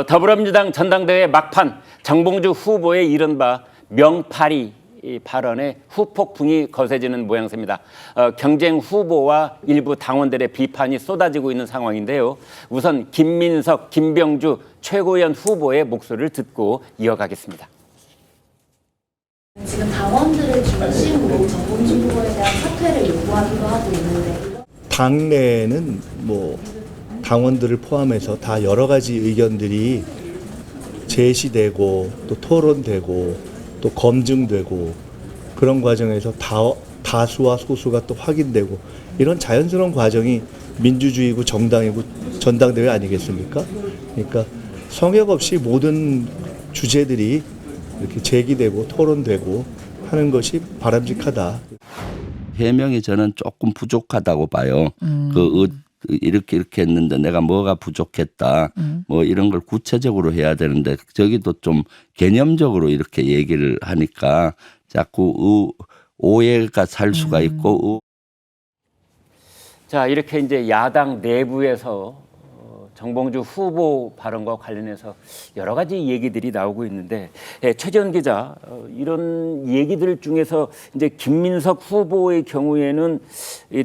더불어민주당 전당대회 막판 정봉주 후보의 이른바 명파리 발언에 후폭풍이 거세지는 모양새입니다. 경쟁 후보와 일부 당원들의 비판이 쏟아지고 있는 상황인데요. 우선 김민석, 김병주 최고위원 후보의 목소리를 듣고 이어가겠습니다. 지금 당원들을 중심으로 정봉주 후보에 대한 사퇴를 요구하기도 하고 있는데 당내에는 당원들을 포함해서 다 여러 가지 의견들이 제시되고 또 토론되고 또 검증되고 그런 과정에서 다수와 소수가 또 확인되고 이런 자연스러운 과정이 민주주의고 정당이고 전당대회 아니겠습니까? 그러니까 성역 없이 모든 주제들이 이렇게 제기되고 토론되고 하는 것이 바람직하다. 해명이 저는 조금 부족하다고 봐요. 이렇게 했는데 내가 뭐가 부족했다. 뭐 이런 걸 구체적으로 해야 되는데 저기도 좀 개념적으로 이렇게 얘기를 하니까 자꾸 오해가 살 수가 있고. 자, 이렇게 이제 야당 내부에서 정봉주 후보 발언과 관련해서 여러 가지 얘기들이 나오고 있는데, 최재원 기자, 이런 얘기들 중에서 이제 김민석 후보의 경우에는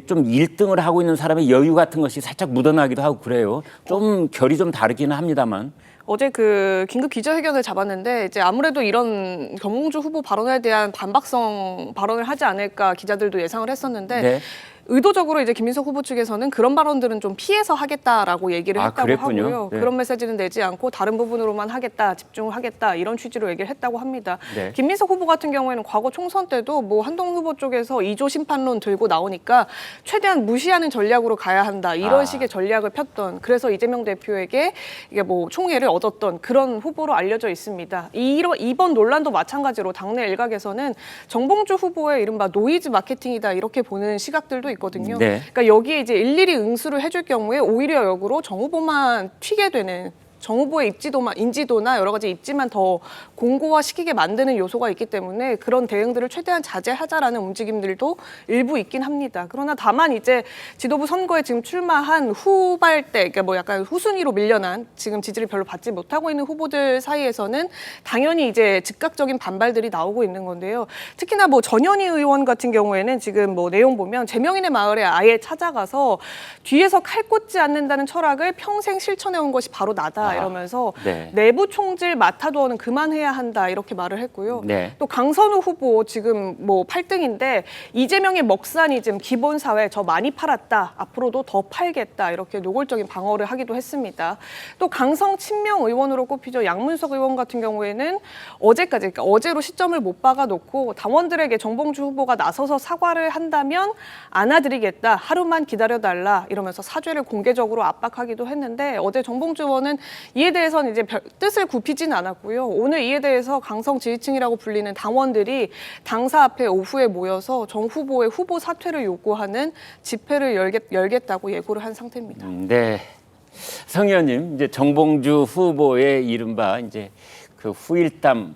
좀 1등을 하고 있는 사람의 여유 같은 것이 살짝 묻어나기도 하고 그래요. 좀 결이 좀 다르기는 합니다만. 어제 그 긴급 기자회견을 잡았는데 이제 아무래도 이런 정봉주 후보 발언에 대한 반박성 발언을 하지 않을까 기자들도 예상을 했었는데 네. 의도적으로 이제 김민석 후보 측에서는 그런 발언들은 좀 피해서 하겠다라고 얘기를 했다고 그랬군요. 하고요. 네. 그런 메시지는 내지 않고 다른 부분으로만 하겠다, 집중을 하겠다 이런 취지로 얘기를 했다고 합니다. 네. 김민석 후보 같은 경우에는 과거 총선 때도 뭐 한동훈 후보 쪽에서 2조 심판론 들고 나오니까 최대한 무시하는 전략으로 가야 한다 이런 식의 전략을 폈던, 그래서 이재명 대표에게 이게 뭐 총애를 얻었던 그런 후보로 알려져 있습니다. 이번 논란도 마찬가지로 당내 일각에서는 정봉주 후보의 이른바 노이즈 마케팅이다 이렇게 보는 시각들도 있거든요. 네. 그러니까 여기에 이제 일일이 응수를 해줄 경우에 오히려 역으로 정 후보만 튀게 되는, 정 후보의 인지도나 여러 가지 입지만 더 공고화시키게 만드는 요소가 있기 때문에 그런 대응들을 최대한 자제하자라는 움직임들도 일부 있긴 합니다. 그러나 다만 이제 지도부 선거에 지금 출마한 후발대, 그러니까 뭐 약간 후순위로 밀려난 지금 지지를 별로 받지 못하고 있는 후보들 사이에서는 당연히 이제 즉각적인 반발들이 나오고 있는 건데요. 특히나 뭐 전현희 의원 같은 경우에는 지금 뭐 내용 보면 제명인의 마을에 아예 찾아가서 뒤에서 칼 꽂지 않는다는 철학을 평생 실천해 온 것이 바로 나다. 이러면서 네. 내부 총질 마타도어는 그만해야 한다 이렇게 말을 했고요. 네. 또 강선우 후보 지금 뭐 8등인데 이재명의 먹사니즘, 기본사회 저 많이 팔았다. 앞으로도 더 팔겠다. 이렇게 노골적인 방어를 하기도 했습니다. 또 강성 친명 의원으로 꼽히죠. 양문석 의원 같은 경우에는 어제까지, 그러니까 어제로 시점을 못 박아놓고 당원들에게 정봉주 후보가 나서서 사과를 한다면 안아드리겠다. 하루만 기다려달라. 이러면서 사죄를 공개적으로 압박하기도 했는데 어제 정봉주 의원은 이에 대해서는 이제 뜻을 굽히지는 않았고요. 오늘 이에 대해서 강성 지지층이라고 불리는 당원들이 당사 앞에 오후에 모여서 정 후보의 후보 사퇴를 요구하는 집회를 열겠다고 예고를 한 상태입니다. 네. 성 의원님, 이제 정봉주 후보의 이른바 이제 그 후일담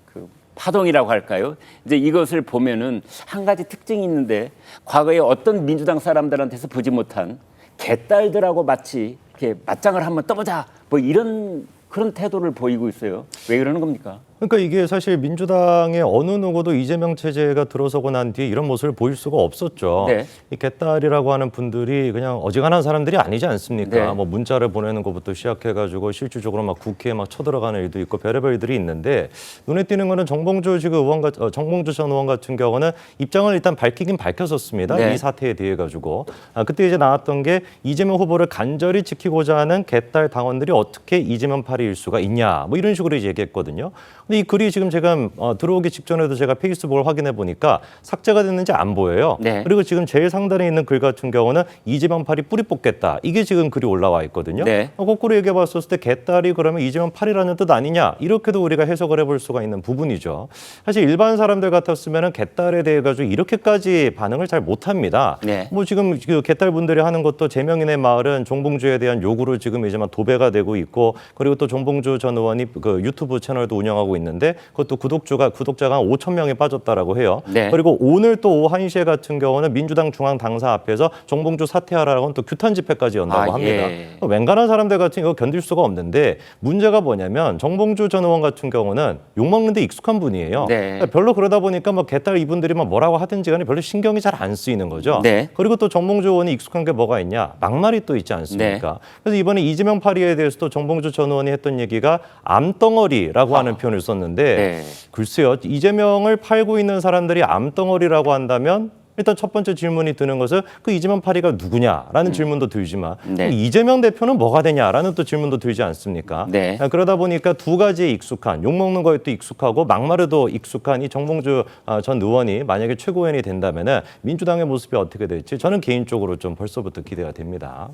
그 파동이라고 할까요? 이제 이것을 보면은 한 가지 특징이 있는데 과거에 어떤 민주당 사람들한테서 보지 못한 개딸들하고 마치 이렇게 맞짱을 한번 떠보자 뭐 이런 그런 태도를 보이고 있어요. 왜 그러는 겁니까? 그러니까 이게 사실 민주당의 어느 누구도 이재명 체제가 들어서고 난 뒤에 이런 모습을 보일 수가 없었죠. 네. 이 개딸이라고 하는 분들이 그냥 어지간한 사람들이 아니지 않습니까? 네. 뭐 문자를 보내는 것부터 시작해가지고 실질적으로 막 국회에 막 쳐들어가는 일도 있고 별의별 일들이 있는데 눈에 띄는 거는 정봉주 전 의원 같은 경우는 입장을 일단 밝히긴 밝혔었습니다. 네. 이 사태에 대해 가지고 그때 이제 나왔던 게 이재명 후보를 간절히 지키고자 하는 개딸 당원들이 어떻게 이재명 파리일 수가 있냐 뭐 이런 식으로 이제 얘기했거든요. 근데 이 글이 지금 제가 들어오기 직전에도 제가 페이스북을 확인해 보니까 삭제가 됐는지 안 보여요. 네. 그리고 지금 제일 상단에 있는 글 같은 경우는 이재명 팔이 뿌리 뽑겠다. 이게 지금 글이 올라와 있거든요. 네. 거꾸로 얘기해 봤을 때 개딸이 그러면 이재명 팔이라는 뜻 아니냐. 이렇게도 우리가 해석을 해볼 수가 있는 부분이죠. 사실 일반 사람들 같았으면 개딸에 대해 가지고 이렇게까지 반응을 잘 못합니다. 네. 뭐 지금 그 개딸 분들이 하는 것도 제명인의 마을은 정봉주에 대한 요구로 지금 이제 막 도배가 되고 있고 그리고 또 정봉주 전 의원이 그 유튜브 채널도 운영하고 있는데 그것도 구독자가 한 5천 명이 빠졌다라고 해요. 네. 그리고 오늘 또 오후 1시에 같은 경우는 민주당 중앙 당사 앞에서 정봉주 사퇴하라고 또 규탄 집회까지 연다고 합니다. 예. 웬간한 사람들 같은 경우 견딜 수가 없는데 문제가 뭐냐면 정봉주 전 의원 같은 경우는 욕먹는 데 익숙한 분이에요. 네. 그러니까 별로 그러다 보니까 뭐 개딸 이분들이 뭐 뭐라고 하든지 간에 별로 신경이 잘 안 쓰이는 거죠. 네. 그리고 또 정봉주 의원이 익숙한 게 뭐가 있냐? 막말이 또 있지 않습니까? 네. 그래서 이번에 이재명 파리에 대해서도 정봉주 전 의원이 했던 얘기가 암덩어리라고 하는 표현을 썼는데 네. 글쎄요. 이재명을 팔고 있는 사람들이 암덩어리라고 한다면 일단 첫 번째 질문이 드는 것은 그 이재명 파리가 누구냐라는 질문도 들지만 네. 그럼 이재명 대표는 뭐가 되냐라는 또 질문도 들지 않습니까? 네. 그러다 보니까 두 가지에 익숙한 욕먹는 거에 또 익숙하고 막말에도 익숙한 이 정봉주 전 의원이 만약에 최고위원이 된다면은 민주당의 모습이 어떻게 될지 저는 개인적으로 좀 벌써부터 기대가 됩니다.